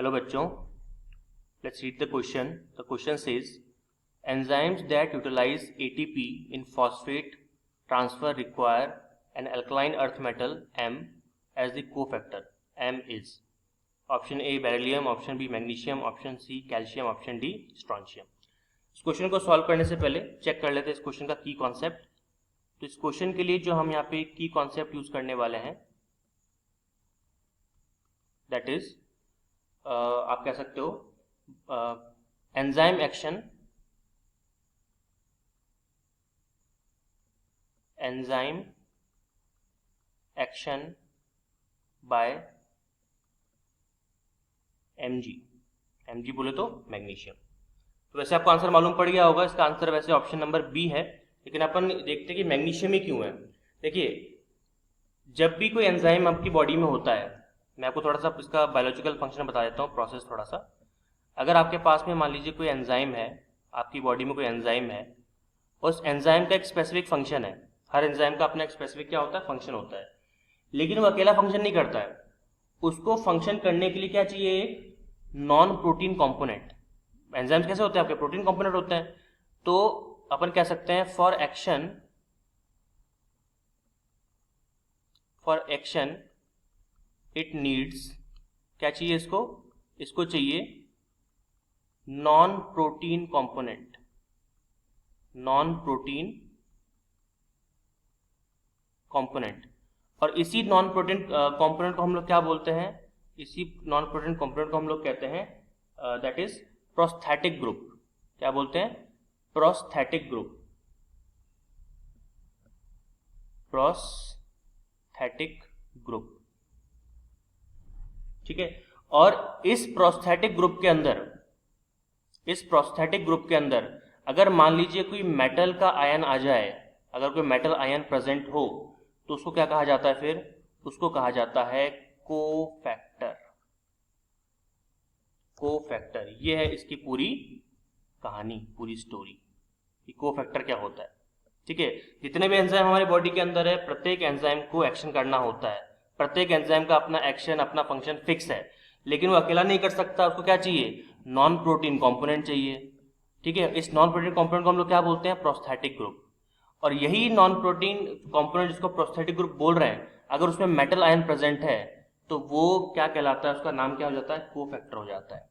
Hello बच्चों, let's read the question. The question says enzymes that utilize ATP in phosphate transfer require an alkaline earth metal M as the cofactor. M is option A beryllium, option B magnesium, option C calcium, option D strontium. इस question को solve करने से पहले check कर लेते हैं इस question का की कॉन्सेप्ट. तो इस क्वेश्चन के लिए जो हम यहाँ पे की कॉन्सेप्ट यूज करने वाले हैं दैट इज आप कह सकते हो एंजाइम एक्शन बाय Mg बोले तो मैग्नीशियम. तो वैसे आपको आंसर मालूम पड़ गया होगा. इसका आंसर वैसे ऑप्शन नंबर बी है, लेकिन अपन देखते हैं कि मैग्नीशियम ही क्यों है. देखिए, जब भी कोई एंजाइम आपकी बॉडी में होता है, मैं आपको थोड़ा सा इसका बायोलॉजिकल फंक्शन बता देता हूँ, प्रोसेस थोड़ा सा. अगर आपके पास में मान लीजिए कोई एंजाइम है, आपकी बॉडी में कोई एंजाइम है, उस एंजाइम का एक स्पेसिफिक फंक्शन है. हर एंजाइम का अपना एक स्पेसिफिक क्या होता है, फंक्शन होता है. लेकिन वो अकेला फंक्शन नहीं करता है. उसको फंक्शन करने के लिए क्या चाहिए, एक नॉन प्रोटीन कंपोनेंट. एंजाइम्स कैसे होते हैं, आपके प्रोटीन कंपोनेंट होते हैं. तो अपन कह सकते हैं फॉर एक्शन इट नीड्स, क्या चाहिए इसको चाहिए नॉन प्रोटीन कंपोनेंट. और इसी नॉन प्रोटीन कंपोनेंट को हम लोग क्या बोलते हैं, इसी नॉन प्रोटीन कंपोनेंट को हम लोग कहते हैं दैट इज प्रोस्थेटिक ग्रुप. क्या बोलते हैं, प्रोस्थेटिक ग्रुप. ठीक है. और इस प्रोस्थेटिक ग्रुप के अंदर अगर मान लीजिए कोई मेटल का आयन आ जाए, अगर कोई मेटल आयन प्रेजेंट हो, तो उसको क्या कहा जाता है, फिर उसको कहा जाता है कोफैक्टर. ये है इसकी पूरी कहानी, पूरी स्टोरी कि कोफैक्टर क्या होता है. ठीक है. जितने भी एंजाइम हमारी बॉडी के अंदर है, प्रत्येक एंजाइम को एक्शन करना होता है. प्रत्येक एंजाइम का अपना एक्शन, अपना फंक्शन फिक्स है, लेकिन वो अकेला नहीं कर सकता. उसको क्या चाहिए, नॉन प्रोटीन कंपोनेंट चाहिए. ठीक है. इस नॉन प्रोटीन कंपोनेंट को हम लोग क्या बोलते हैं, प्रोस्थेटिक ग्रुप. और यही नॉन प्रोटीन कंपोनेंट जिसको प्रोस्थेटिक ग्रुप बोल रहे हैं, अगर उसमें मेटल आयन प्रेजेंट है तो वो क्या कहलाता है, उसका नाम क्या हो जाता है, कोफैक्टर हो जाता है.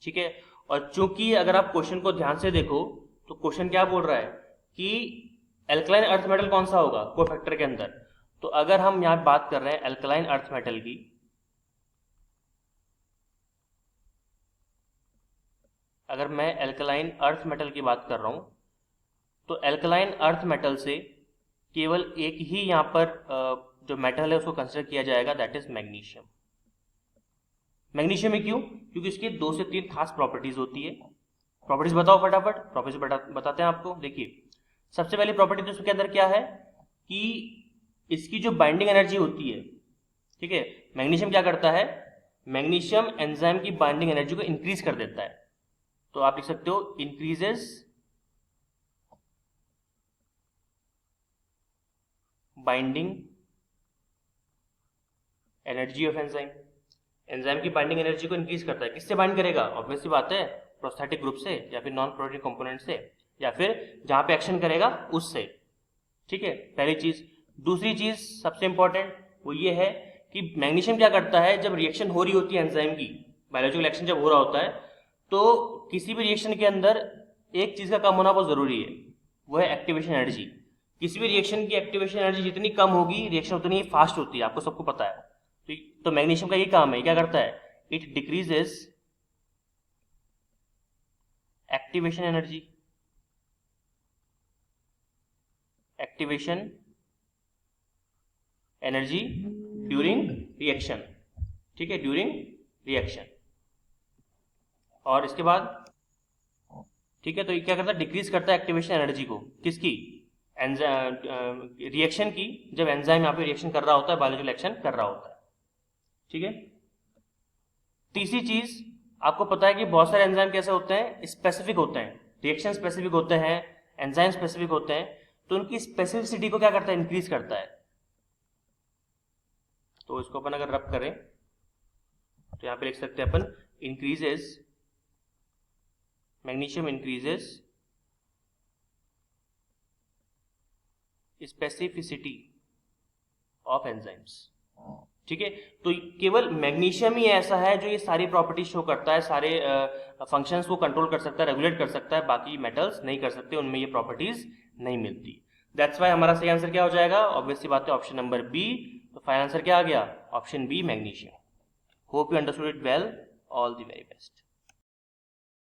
ठीक है. और चूंकि अगर आप क्वेश्चन को ध्यान से देखो तो क्वेश्चन क्या बोल रहा है कि एल्कलाइन अर्थ मेटल कौन सा होगा कोफैक्टर के अंदर. तो अगर हम यहां बात कर रहे हैं एल्कलाइन अर्थ मेटल की, अगर मैं एल्कलाइन अर्थ मेटल की बात कर रहा हूं, तो एल्कलाइन अर्थ मेटल से केवल एक ही यहां पर जो मेटल है उसको कंसिडर किया जाएगा, दैट इज मैग्नीशियम. मैग्नीशियम में क्यों, क्योंकि इसकी 2 से 3 खास प्रॉपर्टीज होती है. प्रॉपर्टीज बताओ फटाफट, प्रॉपर्टीज बताते हैं आपको. देखिए, सबसे पहली प्रॉपर्टी तो इसके अंदर क्या है कि इसकी जो बाइंडिंग एनर्जी होती है, ठीक है, मैग्नीशियम क्या करता है, मैग्नीशियम एंजाइम की बाइंडिंग एनर्जी को इंक्रीज कर देता है. तो आप लिख सकते हो increases binding energy of enzyme. Enzyme की बाइंडिंग एनर्जी को इंक्रीज करता है. किससे बाइंड करेगा, ऑब्वियस सी बात है, प्रोस्थेटिक ग्रुप से, या फिर नॉन प्रोटीन कंपोनेंट से, या फिर जहां पे एक्शन करेगा उससे. ठीक है, पहली चीज. दूसरी चीज सबसे इंपॉर्टेंट वो ये है कि मैग्नीशियम क्या करता है, जब रिएक्शन हो रही होती है एंजाइम की, बायोलॉजिकल एक्शन जब हो रहा होता है, तो किसी भी रिएक्शन के अंदर एक चीज का कम होना बहुत जरूरी है, वो है एक्टिवेशन एनर्जी. किसी भी रिएक्शन की एक्टिवेशन एनर्जी जितनी कम होगी, रिएक्शन उतनी ही फास्ट होती है, आपको सबको पता है. तो मैग्नीशियम का ये काम है, क्या करता है, it decreases activation energy during reaction. ठीक है, ड्यूरिंग रिएक्शन. और इसके बाद, ठीक है, तो ये क्या करता है, डिक्रीज करता है एक्टिवेशन एनर्जी को. किसकी, रिएक्शन की. जब एंजाइम यहाँ पे रिएक्शन कर रहा होता है, बायोलॉजिकल एक्शन कर रहा होता है. ठीक है. तीसरी चीज, आपको पता है कि बहुत सारे एंजाइम कैसे होते हैं, स्पेसिफिक होते हैं. रिएक्शन स्पेसिफिक होते हैं, एंजाइम स्पेसिफिक होते हैं. तो उनकी स्पेसिफिसिटी को क्या करता है, इंक्रीज करता है. तो इसको अपन अगर रब करें तो यहाँ पे लिख सकते हैं अपन increases specificity of enzymes. ठीक है, तो केवल मैग्नीशियम ही ऐसा है जो ये सारी प्रॉपर्टीज शो करता है, सारे फंक्शंस को कंट्रोल कर सकता है, रेगुलेट कर सकता है, बाकी मेटल्स नहीं कर सकते, उनमें ये प्रॉपर्टीज नहीं मिलती. दैट्स वाई हमारा सही आंसर क्या हो जाएगा, ऑब्वियस सी बात है ऑप्शन नंबर बी. तो फाइनल आंसर क्या आ गया, option B magnesium. Hope you understood it well. All the very best.